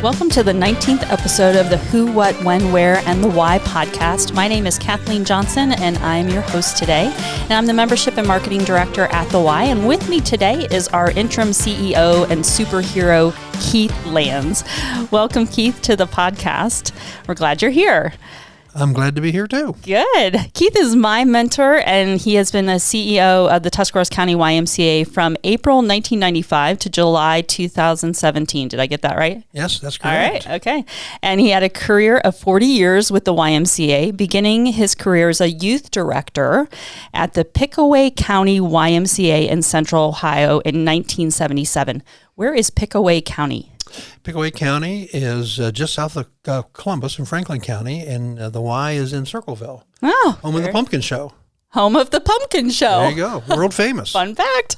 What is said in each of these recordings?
Welcome to the 19th episode of the Who, What, When, Where, and the Why podcast. My name is Kathleen Johnson, and I'm your host today. And I'm the Membership and Marketing Director at the Y. And with me today is our Interim CEO and superhero, Keith Lands. Welcome, Keith, to the podcast. We're glad you're here. I'm glad to be here too. Good. Keith is my mentor, and he has been the CEO of the Tuscarawas County YMCA from April 1995 to July 2017. Did I get that right? Yes, that's correct. All right. Okay. And he had a career of 40 years with the YMCA, beginning his career as a youth director at the Tuscarawas County YMCA in Central Ohio in 1977. Where is Tuscarawas County? Tuscarawas County is just south of Columbus in Franklin County, and the Y is in Circleville. Oh, home of the Pumpkin Show. Home of the Pumpkin Show. There you go. World famous. Fun fact.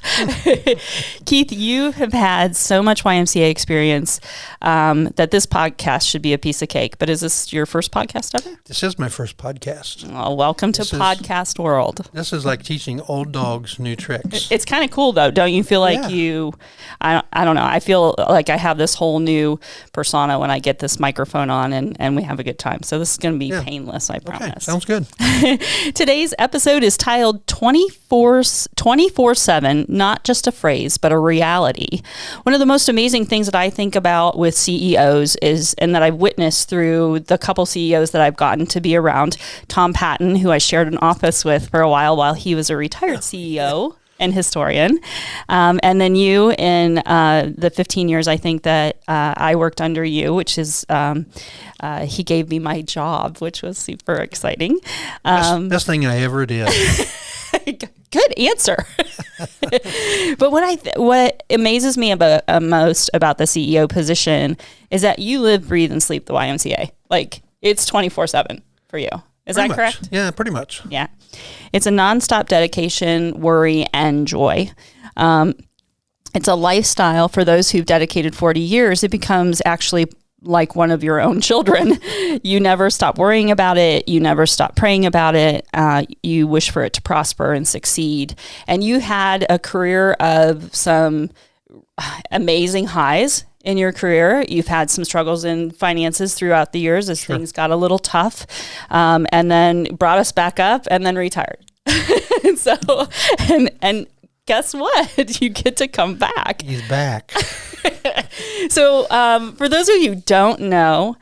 Keith, you have had so much YMCA experience that this podcast should be a piece of cake. But is this your first podcast ever? This is my first podcast. Oh, welcome to podcast world. This is like teaching old dogs new tricks. It's kind of cool, though. Don't you feel like I don't know. I feel like I have this whole new persona when I get this microphone on and we have a good time. So this is going to be painless, I promise. Okay, sounds good. Today's episode is titled 24/7, not just a phrase, but a reality. One of the most amazing things that I think about with CEOs is, and that I've witnessed through the couple CEOs that I've gotten to be around, Tom Patton, who I shared an office with for a while he was a retired CEO and historian. And then you in the 15 years, I think that I worked under you, which is, he gave me my job, which was super exciting. Best thing I ever did. Good answer. But what amazes me most about the CEO position is that you live, breathe, and sleep the YMCA. Like, it's 24/7 for you. Is that correct? Yeah, pretty much. Yeah. It's a nonstop dedication, worry, and joy. It's a lifestyle for those who've dedicated 40 years. It becomes actually like one of your own children. You never stop worrying about it. You never stop praying about it. You wish for it to prosper and succeed. And you had a career of some amazing highs in your career. You've had some struggles in finances throughout the years as things got a little tough, and then brought us back up and then retired. And guess what? You get to come back. He's back. So for those of you who don't know,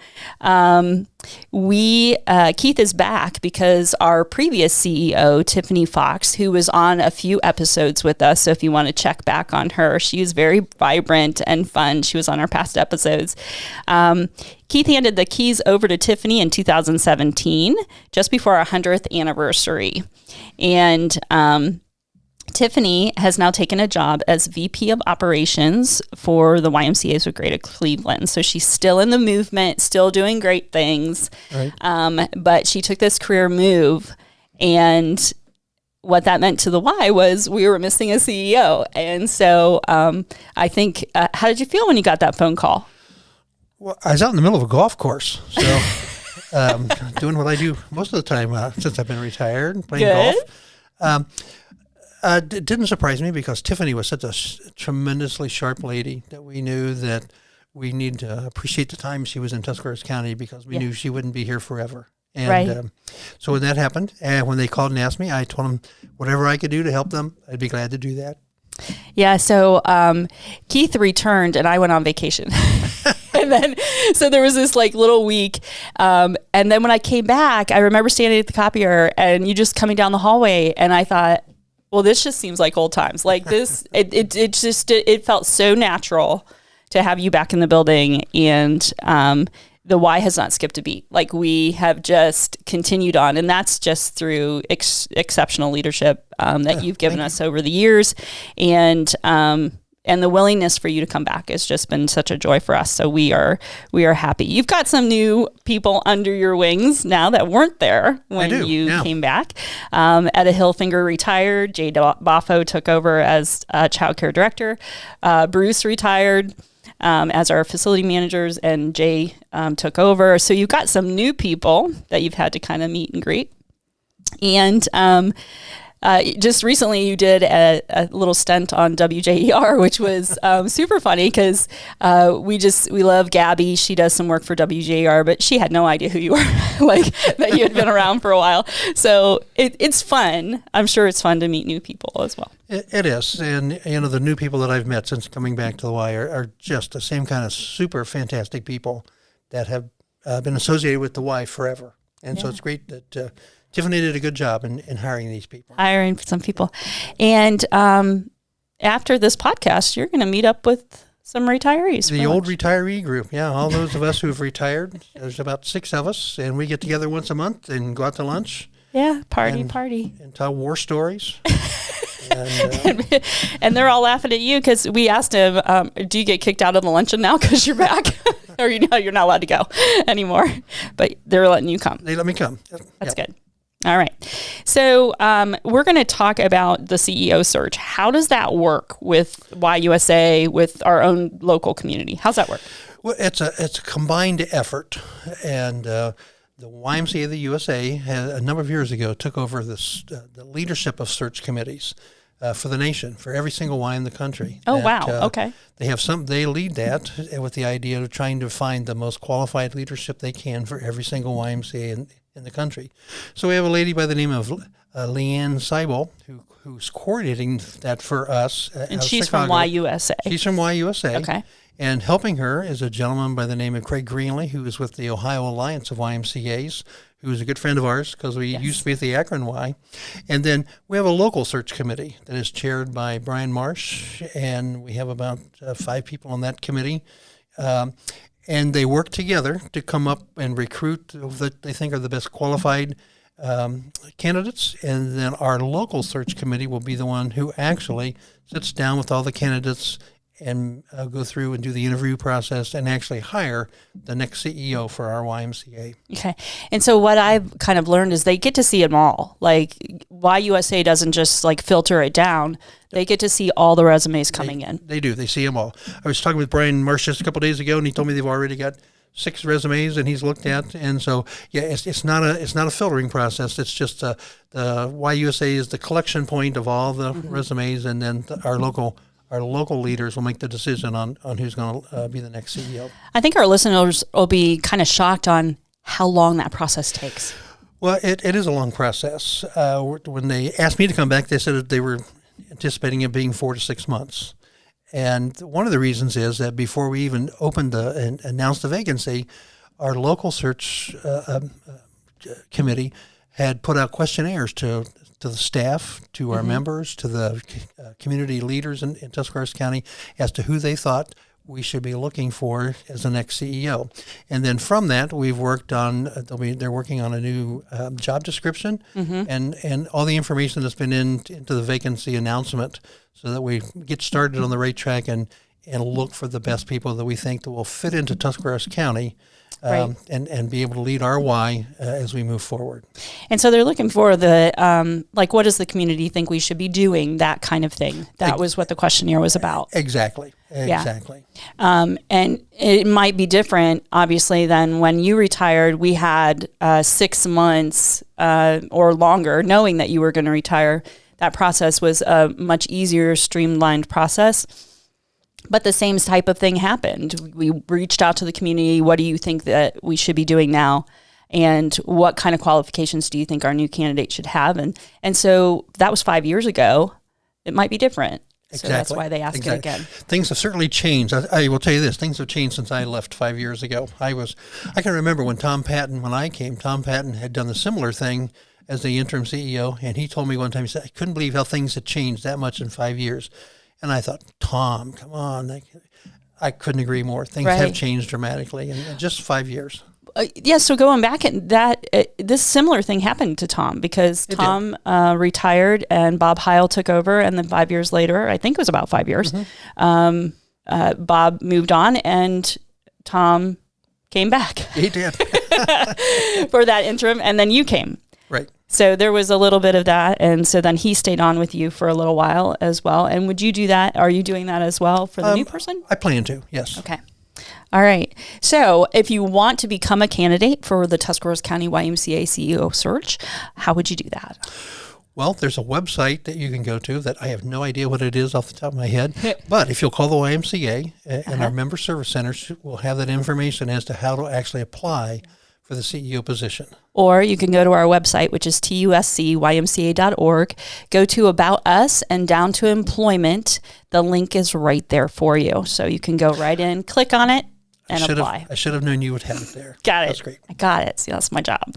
Keith is back because our previous CEO, Tiffany Fox, who was on a few episodes with us, so if you want to check back on her, she is very vibrant and fun. She was on our past episodes. Keith handed the keys over to Tiffany in 2017, just before our 100th anniversary. And Tiffany has now taken a job as VP of Operations for the YMCA's of Greater Cleveland. So she's still in the movement, still doing great things. Right. But she took this career move, and what that meant to the Y was we were missing a CEO. And so I think, how did you feel when you got that phone call? Well, I was out in the middle of a golf course, so doing what I do most of the time since I've been retired, playing golf. It didn't surprise me because Tiffany was such a tremendously sharp lady that we knew that we need to appreciate the time she was in Tuscarawas County because we knew she wouldn't be here forever. And so when that happened, and when they called and asked me, I told them whatever I could do to help them, I'd be glad to do that. Yeah, so Keith returned and I went on vacation. And then, so there was this like little week. And then when I came back, I remember standing at the copier and you just coming down the hallway, and I thought, well, this just seems like old times. Like this, it felt so natural to have you back in the building, and the Y has not skipped a beat. Like, we have just continued on, and that's just through exceptional leadership that you've given us over the years, and the willingness for you to come back has just been such a joy for us. So we are happy. You've got some new people under your wings now that weren't there when you came back. Etta Hillfinger retired. Jay Boffo took over as child care director. Bruce retired as our facility managers, and Jay took over. So you've got some new people that you've had to kind of meet and greet. And Just recently you did a little stint on WJER, which was super funny because we love Gabby. She does some work for WJER, but she had no idea who you were, like that you had been around for a while. So it's fun. I'm sure it's fun to meet new people as well. It is. And, the new people that I've met since coming back to the Y are just the same kind of super fantastic people that have been associated with the Y forever. And so it's great that Tiffany did a good job in hiring these people. Hiring some people. And after this podcast, you're going to meet up with some retirees. The old retiree group. Yeah, all those of us who've retired. There's about 6 of us, and we get together once a month and go out to lunch. Yeah, party. And tell war stories. And they're all laughing at you because we asked him, do you get kicked out of the luncheon now because you're back? Or you're not allowed to go anymore. But they're letting you come. They let me come. That's good. All right. So we're going to talk about the CEO search. How does that work with YUSA, with our own local community? How's that work? Well, it's a combined effort. And the YMCA of the USA, a number of years ago, took over the leadership of search committees for the nation, for every single Y in the country. Oh, wow. Okay. They lead that with the idea of trying to find the most qualified leadership they can for every single YMCA in the country. So we have a lady by the name of Leanne Seibel, who's coordinating that for us. And she's Chicago. from YUSA. She's from YUSA. Okay. And helping her is a gentleman by the name of Craig Greenlee, who is with the Ohio Alliance of YMCAs, who is a good friend of ours because we used to be at the Akron Y. And then we have a local search committee that is chaired by Brian Marsh, and we have about 5 people on that committee. And they work together to come up and recruit that they think are the best qualified candidates. And then our local search committee will be the one who actually sits down with all the candidates and go through and do the interview process and actually hire the next CEO for our YMCA. Okay. And so what I've kind of learned is they get to see them all. Like YUSA doesn't just like filter it down. They get to see all the resumes coming in. They do. They see them all. I was talking with Brian Marsh just a couple of days ago, and he told me they've already got 6 resumes and he's looked at. And so, it's not a filtering process. It's just the YUSA is the collection point of all the resumes, and then our local leaders will make the decision on who's going to be the next CEO. I think our listeners will be kind of shocked on how long that process takes. Well, it is a long process. When they asked me to come back, they said that they were anticipating it being 4 to 6 months. And one of the reasons is that before we even opened and announced the vacancy, our local search committee had put out questionnaires to the staff, to our members, to the community leaders in Tuscarawas County as to who they thought we should be looking for as the next CEO. And then from that, we've worked on, they're working on a new job description and all the information that's been into the vacancy announcement so that we get started on the right track and look for the best people that we think that will fit into Tuscarawas County. Right. And be able to lead our Y as we move forward. And so they're looking for the, what does the community think we should be doing, that kind of thing. That was what the questionnaire was about. Exactly. Yeah. And it might be different, obviously, than when you retired. We had 6 months or longer knowing that you were going to retire. That process was a much easier, streamlined process. But the same type of thing happened. We reached out to the community. What do you think that we should be doing now? And what kind of qualifications do you think our new candidate should have? And so that was 5 years ago. It might be different. Exactly. So that's why they asked it again. Things have certainly changed. I will tell you this. Things have changed since I left 5 years ago. I can remember when Tom Patton had done the similar thing as the interim CEO. And he told me one time, he said, I couldn't believe how things had changed that much in 5 years. And I thought, Tom, come on. I couldn't agree more. Things have changed dramatically in just 5 years. So going back at that, this similar thing happened to Tom because Tom retired and Bob Heil took over. And then 5 years later, I think it was about 5 years, Bob moved on and Tom came back. He did. For that interim. And then you came. Right. So there was a little bit of that. And so then he stayed on with you for a little while as well. And would you do that? Are you doing that as well for the new person? I plan to, yes. Okay. All right. So if you want to become a candidate for the Tuscarawas County YMCA CEO search, how would you do that? Well, there's a website that you can go to that I have no idea what it is off the top of my head. But if you'll call the YMCA and our member service centers will have that information as to how to actually apply for the CEO position. Or you can go to our website, which is tuscymca.org, go to About Us, and down to Employment. The link is right there for you. So you can go right in, click on it, and apply. I should have known you would have it there. Got it. That's great. I got it. See, that's my job.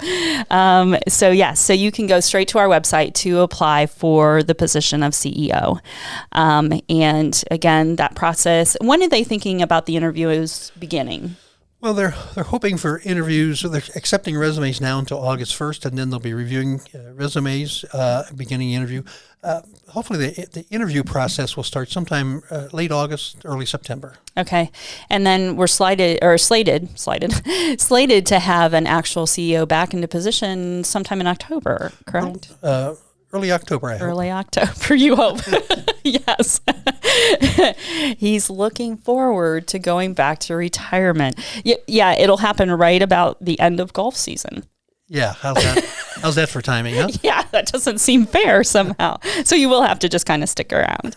So you can go straight to our website to apply for the position of CEO. And again, that process, when are they thinking about the interviews beginning? Well, they're hoping for interviews. So they're accepting resumes now until August 1st, and then they'll be reviewing resumes, beginning the interview. Hopefully the interview process will start sometime late August, early September. Okay. And then we're slated to have an actual CEO back into position sometime in October, correct? Early October, I hope. Early October, you hope. Yes. He's looking forward to going back to retirement. Yeah, it'll happen right about the end of golf season. Yeah, how's that? How's that for timing, huh? Yeah, that doesn't seem fair somehow. So you will have to just kind of stick around.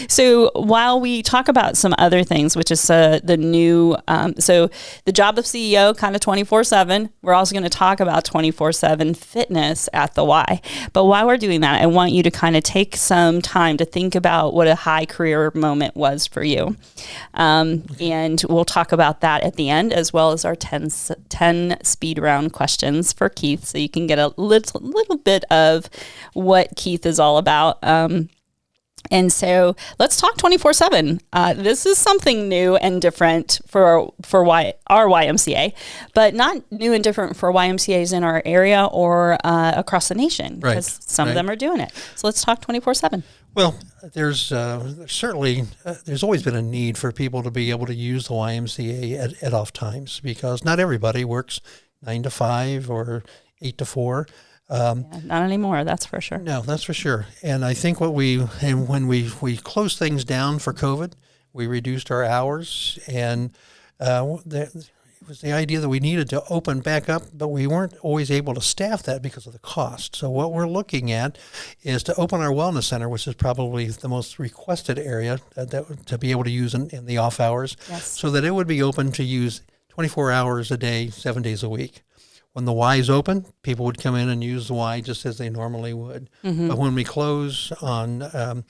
So while we talk about some other things, which is the new, so the job of CEO kind of 24/7, we're also going to talk about 24/7 fitness at the Y. But while we're doing that, I want you to kind of take some time to think about what a high career moment was for you. And we'll talk about that at the end, as well as our 10 speed round questions for Keith, so you can get a little bit of what Keith is all about. And so let's talk 24/7. This is something new and different for our YMCA, but not new and different for YMCAs in our area or across the nation, because some of them are doing it. So let's talk 24/7. Well, there's certainly there's always been a need for people to be able to use the YMCA at off times, because not everybody works 9 to 5 or 8 to 4. Not anymore, that's for sure. No, that's for sure. And I think when we closed things down for COVID, we reduced our hours, and it was the idea that we needed to open back up, but we weren't always able to staff that because of the cost. So what we're looking at is to open our wellness center, which is probably the most requested area to be able to use in the off hours, so that it would be open to use 24 hours a day, 7 days a week. When the Y is open, people would come in and use the Y just as they normally would. Mm-hmm. But when we close on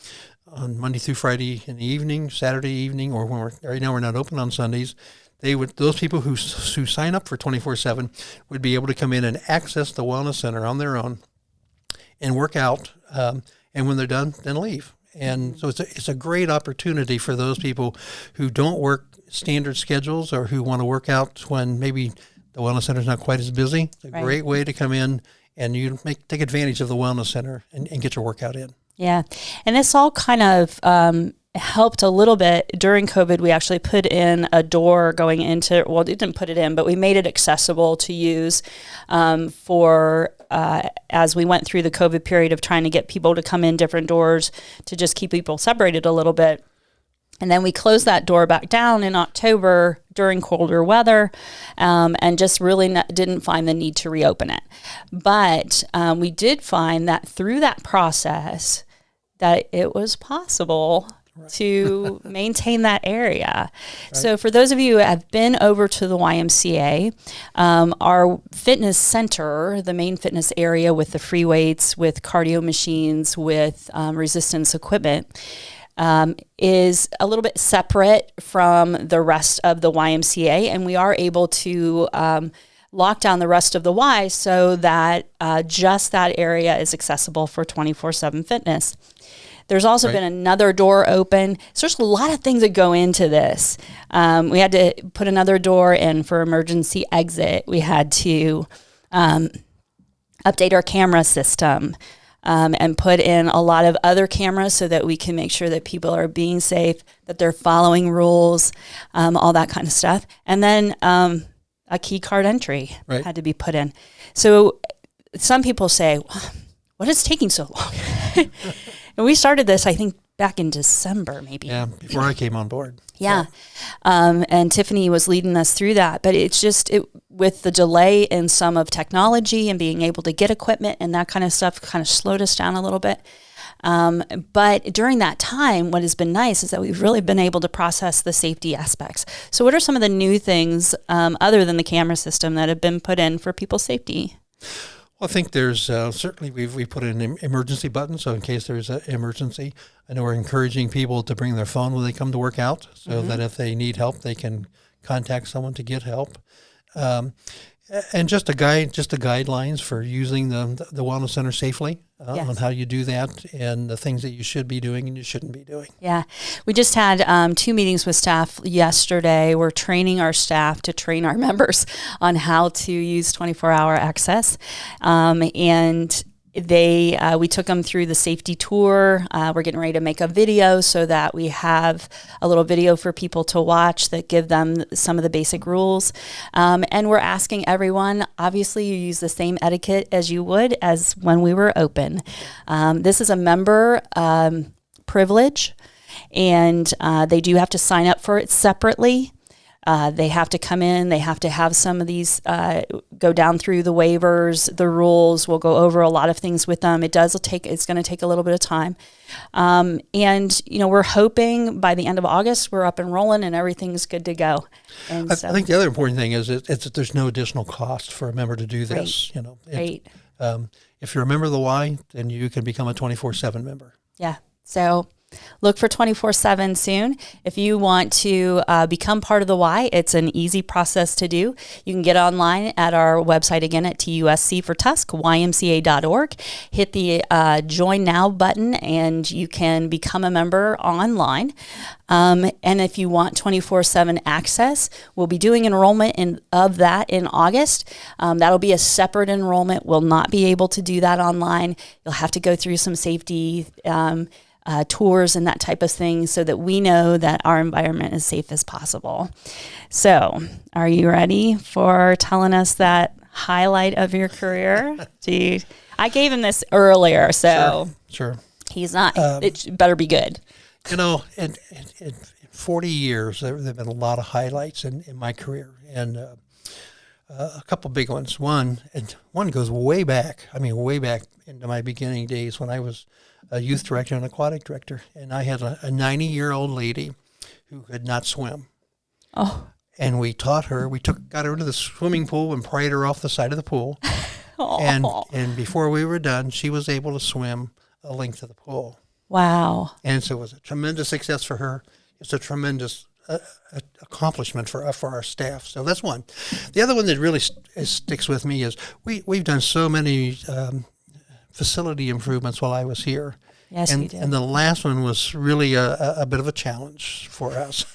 Monday through Friday in the evening, Saturday evening, or right now we're not open on Sundays, those people who sign up for 24/7 would be able to come in and access the wellness center on their own and work out. And when they're done, then leave. And so it's a great opportunity for those people who don't work standard schedules or who want to work out when maybe the wellness center is not quite as busy. It's a great way to come in and you take advantage of the wellness center and get your workout in. Yeah. And this all kind of helped a little bit during COVID. We actually put in a door going into, well, we didn't put it in, but we made it accessible to use as we went through the COVID period of trying to get people to come in different doors to just keep people separated a little bit. And then we closed that door back down in October during colder weather, and just really didn't find the need to reopen it. But we did find that through that process that it was possible to maintain that area. So for those of you who have been over to the YMCA, our fitness center, the main fitness area with the free weights, with cardio machines, with resistance equipment, is a little bit separate from the rest of the YMCA, and we are able to lock down the rest of the Y so that just that area is accessible for 24/7 fitness. There's also been another door open. So there's a lot of things that go into this. We had to put another door in for emergency exit. We had to update our camera system. And put in a lot of other cameras so that we can make sure that people are being safe, that they're following rules, all that kind of stuff. And then a key card entry had to be put in. So some people say, what is taking so long? And we started this, I think, back in December, maybe. Yeah, before I came on board. Yeah. And Tiffany was leading us through that. But it's just, with the delay in some of technology and being able to get equipment and that kind of stuff kind of slowed us down a little bit. But during that time, what has been nice is that we've really been able to process the safety aspects. So what are some of the new things other than the camera system that have been put in for people's safety? Well, I think there's certainly we put in an emergency button, so in case there's an emergency. I know we're encouraging people to bring their phone when they come to work out, so that if they need help, they can contact someone to get help. And just the guidelines for using the wellness center safely on how you do that and the things that you should be doing and you shouldn't be doing. Yeah. We just had 2 meetings with staff yesterday. We're training our staff to train our members on how to use 24-hour access. And we took them through the safety tour. We're getting ready to make a video so that we have a little video for people to watch that give them some of the basic rules. And we're asking everyone, obviously you use the same etiquette as you would as when we were open. This is a member privilege, and they do have to sign up for it separately. They have to come in, they have to have some of these, go down through the waivers, the rules. We'll go over a lot of things with them. It's going to take a little bit of time. And, we're hoping by the end of August, we're up and rolling and everything's good to go. And I think the other important thing is that there's no additional cost for a member to do this. Right. If you're a member of the Y, then you can become a 24/7 member. Yeah. So look for 24/7 soon. If you want to become part of the Y, it's an easy process to do. You can get online at our website again at TUSC for Tusk, YMCA.org. Hit the Join Now button and you can become a member online. And if you want 24/7 access, we'll be doing enrollment of that in August. That'll be a separate enrollment. We'll not be able to do that online. You'll have to go through some safety tours and that type of thing so that we know that our environment is safe as possible. So, are you ready for telling us that highlight of your career? I gave him this earlier, so Sure. He's not. It better be good. In 40 years, there have been a lot of highlights in my career, and a couple big ones. One goes way back into my beginning days when I was a youth director and aquatic director, and I had a 90-year-old lady who could not swim. Oh. And we taught her. Got her into the swimming pool and pried her off the side of the pool. And before we were done, she was able to swim a length of the pool. Wow. And so it was a tremendous success for her. It's a tremendous accomplishment for our staff. So that's one. The other one that really sticks with me is we've done so many facility improvements while I was here. Yes, we did. And the last one was really a bit of a challenge for us.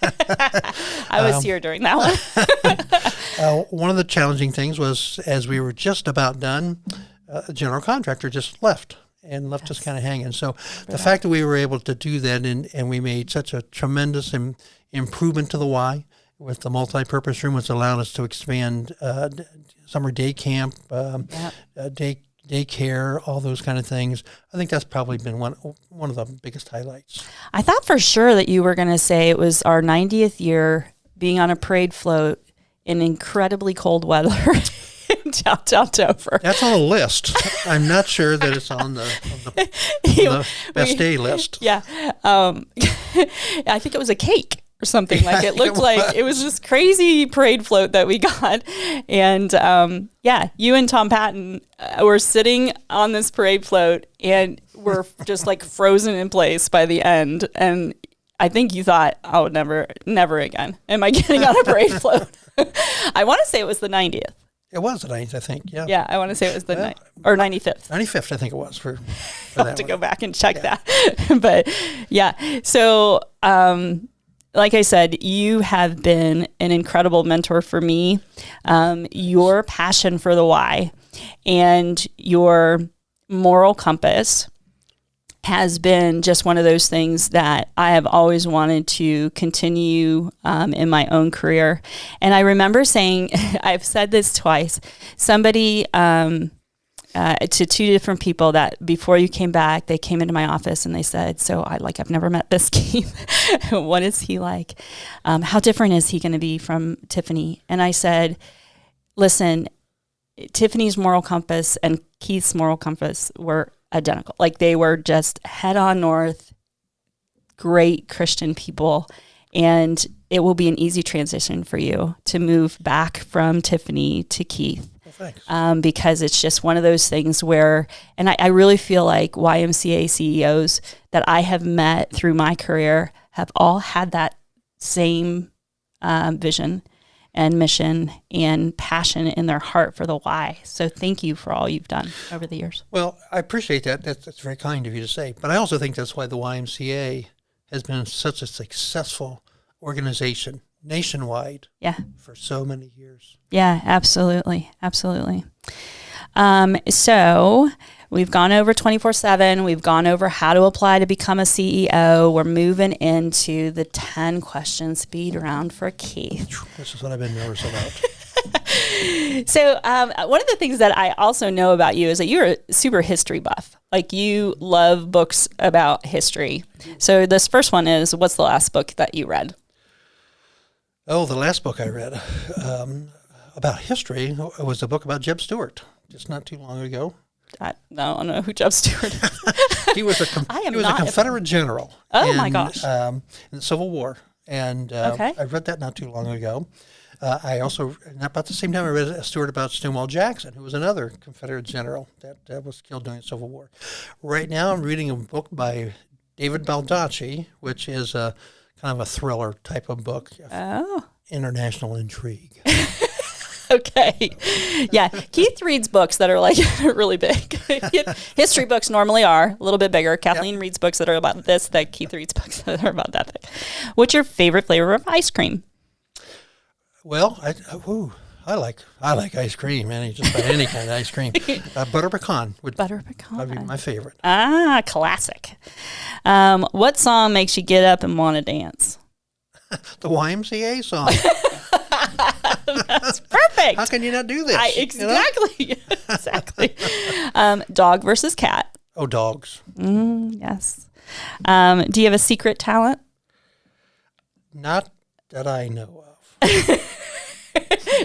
I was here during that one. One of the challenging things was, as we were just about done, a general contractor just left us kind of hanging. So the fact that we were able to do that and we made such a tremendous improvement to the Y with the multi-purpose room, which allowed us to expand summer day camp, daycare, all those kind of things. I think that's probably been one of the biggest highlights. I thought for sure that you were going to say it was our 90th year being on a parade float in incredibly cold weather in downtown Dover. That's on the list. I'm not sure that it's on the best day list. Yeah. I think it was a cake or something. Like it looked like it was just crazy parade float that we got. And you and Tom Patton were sitting on this parade float and were just like frozen in place by the end. And I think you thought, oh, never again am I getting on a parade float. I want to say it was the 90th. It was the 90th, I think. Yeah. Yeah, I want to say it was the 95th. 95th, I think it was for I'll have to go back and check that. But yeah, so like I said, you have been an incredible mentor for me. Your passion for the Y and your moral compass has been just one of those things that I have always wanted to continue in my own career. And I remember saying, I've said this twice, somebody to 2 different people that before you came back, they came into my office and they said, so I've never met this Keith. What is he like? How different is he going to be from Tiffany? And I said, listen, Tiffany's moral compass and Keith's moral compass were identical. Like they were just head on north, great Christian people. And it will be an easy transition for you to move back from Tiffany to Keith. Well, thanks. Because it's just one of those things where, and I really feel like YMCA CEOs that I have met through my career have all had that same vision and mission and passion in their heart for the why. So thank you for all you've done over the years. Well, I appreciate that. That's very kind of you to say. But I also think that's why the YMCA has been such a successful organization nationwide for so many years. Yeah, absolutely. Absolutely. So we've gone over 24/7. We've gone over how to apply to become a CEO. We're moving into the 10 question speed round for Keith. This is what I've been nervous about. So one of the things that I also know about you is that you're a super history buff. Like you love books about history. So this first one is, what's the last book that you read? Oh, the last book I read about history was a book about Jeb Stuart, just not too long ago. I don't know who Jeb Stuart is. He was a Confederate general. My gosh. In the Civil War. And I read that not too long ago. I also, about the same time, I read a story about Stonewall Jackson, who was another Confederate general that was killed during the Civil War. Right now, I'm reading a book by David Baldacci, which is a kind of a thriller type of book. International intrigue. Okay. Yeah. Keith reads books that are like really big. History books normally are a little bit bigger. Kathleen reads books that are about this, that Keith reads books that are about that thing. What's your favorite flavor of ice cream? Well, I like ice cream, just about any kind of ice cream. Butter pecan would be my favorite. Ah, classic. What song makes you get up and want to dance? The YMCA song. That's perfect. How can you not do this? Exactly. Exactly. Dog versus cat. Oh, dogs. Yes. Do you have a secret talent? Not that I know of.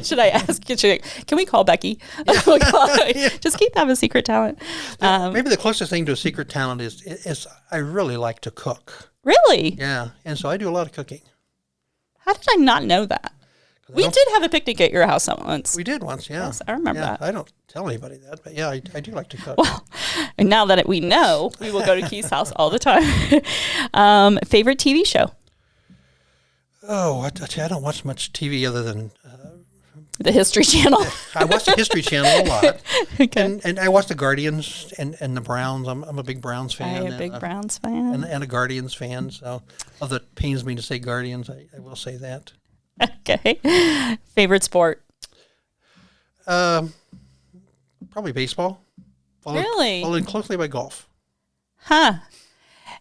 Should I ask? Can we call Becky? Yeah. Does Keith have a secret talent? Maybe the closest thing to a secret talent is I really like to cook. Really? Yeah, and so I do a lot of cooking. How did I not know that? We did have a picnic at your house once. We did once, yeah. Yes, I remember that. I don't tell anybody that, but yeah, I do like to cook. Well, and now that we know, we will go to Keith's house all the time. Favorite TV show? Oh, I don't watch much TV other than... the History Channel. I watch the History Channel a lot. Okay. And I watch the Guardians and the Browns. I'm a big Browns fan. I'm a big Browns fan. And a Guardians fan. So, although it pains me to say Guardians, I will say that. Okay. Favorite sport? Probably baseball. Really? Followed closely by golf. Huh.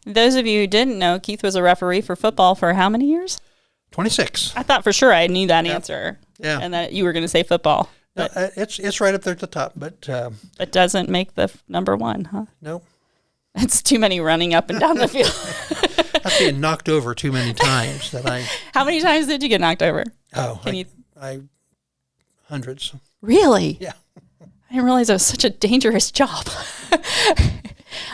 Those of you who didn't know, Keith was a referee for football for how many years? 26. I thought for sure I knew that answer. Yeah. And that you were going to say football. No, it's right up there at the top, but... it doesn't make the number one, huh? No. It's too many running up and down the field. That's being knocked over too many times that I... How many times did you get knocked over? Oh, hundreds. Really? Yeah. I didn't realize it was such a dangerous job.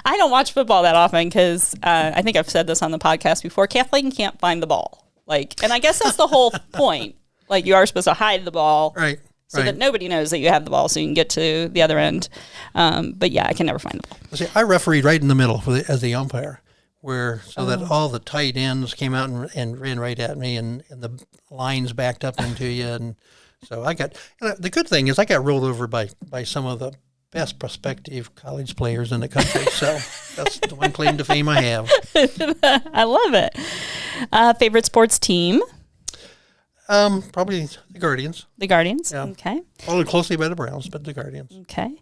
I don't watch football that often because I think I've said this on the podcast before. Kathleen can't find the ball. And I guess that's the whole point. Like, you are supposed to hide the ball. Right. So that nobody knows that you have the ball so you can get to the other end. But yeah, I can never find the ball. See, I refereed right in the middle as the umpire, that all the tight ends came out and ran right at me, and the lines backed up into you. And so the good thing is I got rolled over by some of the best prospective college players in the country. So that's the one claim to fame I have. I love it. Favorite sports team? Probably the Guardians. The Guardians? Yeah. Okay. Followed closely by the Browns, but the Guardians. Okay.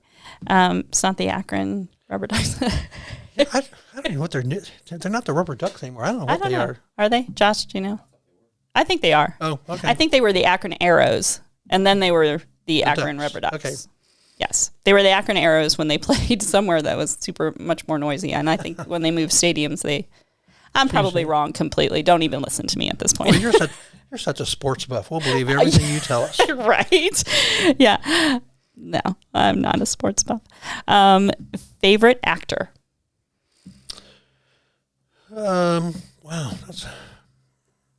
It's not the Akron Rubber Ducks. I don't know what they're not the Rubber Ducks anymore. I don't know what they are. Are they? Josh, do you know? I think they are. Oh, okay. I think they were the Akron Arrows, and then they were the Akron Rubber Ducks. Okay. Yes. They were the Akron Arrows when they played somewhere that was much more noisy. And I think when they moved stadiums, I'm probably wrong completely. Don't even listen to me at this point. Well, you're You're such a sports buff. We'll believe everything you tell us. Right? Yeah. No, I'm not a sports buff. Favorite actor? Wow, that's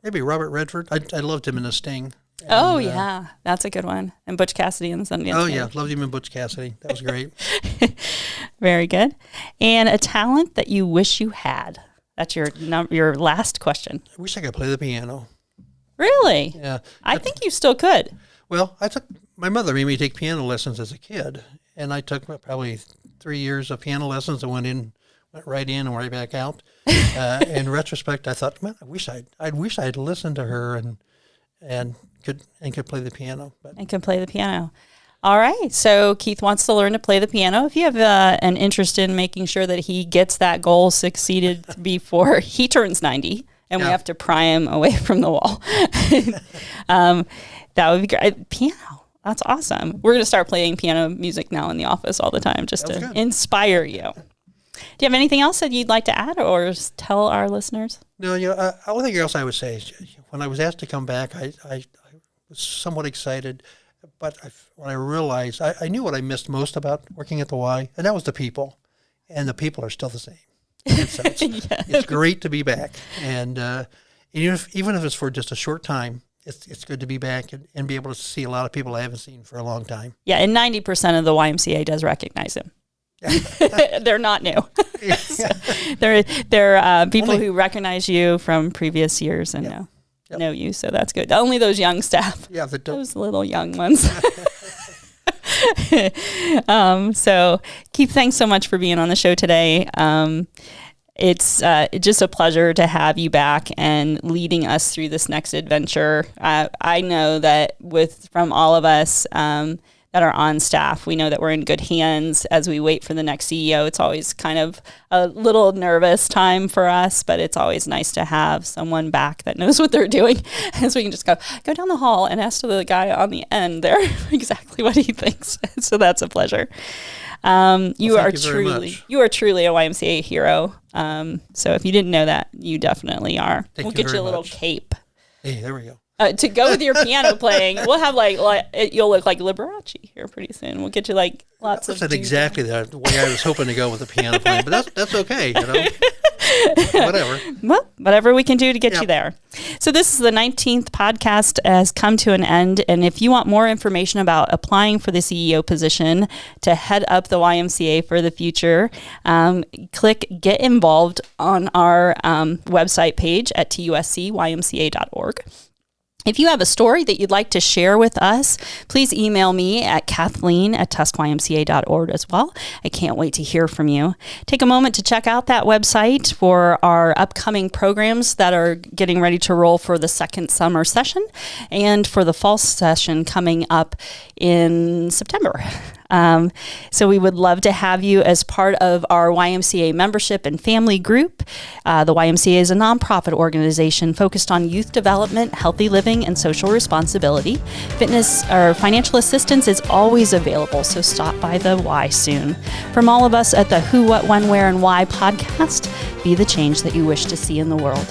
maybe Robert Redford. I loved him in The Sting. And, yeah, that's a good one. And Butch Cassidy and the Sundance Kid. Oh yeah, loved him in Butch Cassidy. That was great. Very good. And a talent that you wish you had. That's your last question. I wish I could play the piano. Really? Yeah. I think you still could. Well, my mother made me take piano lessons as a kid, and I took probably 3 years of piano lessons and went right in and right back out. In retrospect, I thought, man, I wish I'd listened to her and could play the piano. And could play the piano. All right. So Keith wants to learn to play the piano. If you have an interest in making sure that he gets that goal succeeded before he turns 90, and we have to pry him away from the wall, that would be great. Piano. That's awesome. We're going to start playing piano music now in the office all the time just to inspire you. Do you have anything else that you'd like to add or tell our listeners? No, only thing else I would say is when I was asked to come back, I was somewhat excited, but when I realized, I knew what I missed most about working at the Y, and that was the people. And the people are still the same. And so it's great to be back. And even if it's for just a short time, it's good to be back and be able to see a lot of people I haven't seen for a long time. Yeah, and 90% of the YMCA does recognize him. They're not new. So they're people who recognize you from previous years and know you, so that's good. Only those young staff. Yeah, those little young ones. So Keith, thanks so much for being on the show today. It's just a pleasure to have you back and leading us through this next adventure. I know that from all of us that are on staff, we know that we're in good hands as we wait for the next CEO. It's always kind of a little nervous time for us, but it's always nice to have someone back that knows what they're doing, as we can just go down the hall and ask the guy on the end there exactly what he thinks. So that's a pleasure. You are truly a YMCA hero. So if you didn't know that, you definitely are. We'll get you a little cape. Hey, there we go. To go with your piano playing. We'll have you'll look like Liberace here pretty soon. We'll get you lots of. That's exactly the way I was hoping to go with the piano playing, but that's okay, Whatever. Well, whatever we can do to get you there. So this is the 19th podcast has come to an end. And if you want more information about applying for the CEO position to head up the YMCA for the future, click Get Involved on our website page at tuscymca.org. If you have a story that you'd like to share with us, please email me at kathleen@tuscymca.org as well. I can't wait to hear from you. Take a moment to check out that website for our upcoming programs that are getting ready to roll for the second summer session and for the fall session coming up in September. So we would love to have you as part of our YMCA membership and family group. The YMCA is a nonprofit organization focused on youth development, healthy living, and social responsibility. Fitness or financial assistance is always available, so stop by the Y soon. From all of us at the Who, What, When, Where, and Why podcast, be the change that you wish to see in the world.